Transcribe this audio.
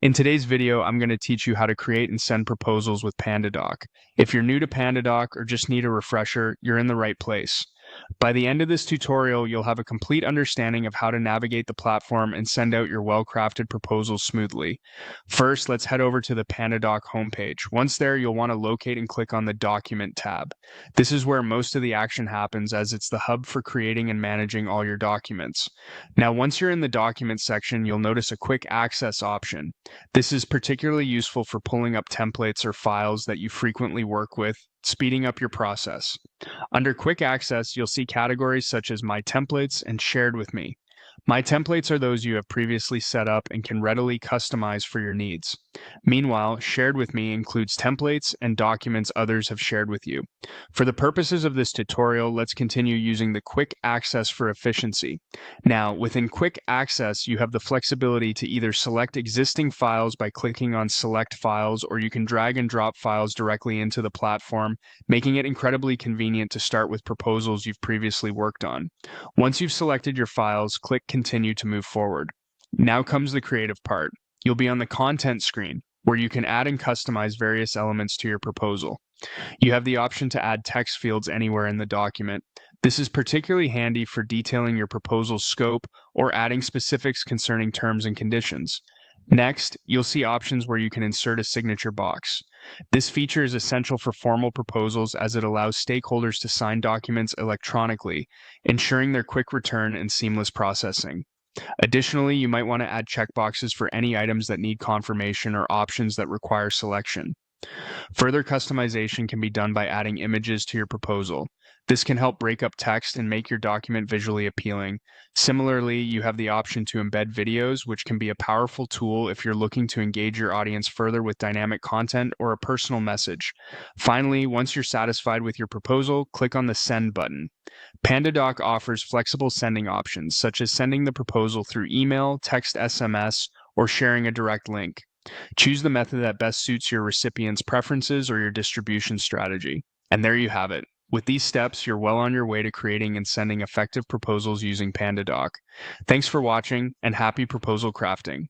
In today's video, I'm going to teach you how to create and send proposals with Pandadoc. If you're new to Pandadoc or just need a refresher, you're in the right place. By the end of this tutorial, you'll have a complete understanding of how to navigate the platform and send out your well-crafted proposals smoothly. First, let's head over to the Pandadoc homepage. Once there, you'll want to locate and click on the Document tab. This is where most of the action happens, as it's the hub for creating and managing all your documents. Now, once you're in the Document section, you'll notice a Quick Access option. This is particularly useful for pulling up templates or files that you frequently work with, speeding up your process. Under Quick Access, you'll see categories such as My Templates and Shared with Me. My Templates are those you have previously set up and can readily customize for your needs. Meanwhile, Shared with Me includes templates and documents others have shared with you. For the purposes of this tutorial, let's continue using the Quick Access for efficiency. Now, within Quick Access, you have the flexibility to either select existing files by clicking on Select Files, or you can drag and drop files directly into the platform, making it incredibly convenient to start with proposals you've previously worked on. Once you've selected your files, click Continue to move forward. Now comes the creative part. You'll be on the Content screen, where you can add and customize various elements to your proposal. You have the option to add text fields anywhere in the document. This is particularly handy for detailing your proposal's scope or adding specifics concerning terms and conditions. Next, you'll see options where you can insert a signature box. This feature is essential for formal proposals, as it allows stakeholders to sign documents electronically, ensuring their quick return and seamless processing. Additionally, you might want to add checkboxes for any items that need confirmation or options that require selection. Further customization can be done by adding images to your proposal. This can help break up text and make your document visually appealing. Similarly, you have the option to embed videos, which can be a powerful tool if you're looking to engage your audience further with dynamic content or a personal message. Finally, once you're satisfied with your proposal, click on the Send button. Pandadoc offers flexible sending options, such as sending the proposal through email, text SMS, or sharing a direct link. Choose the method that best suits your recipient's preferences or your distribution strategy. And there you have it. With these steps, you're well on your way to creating and sending effective proposals using Pandadoc. Thanks for watching, and happy proposal crafting.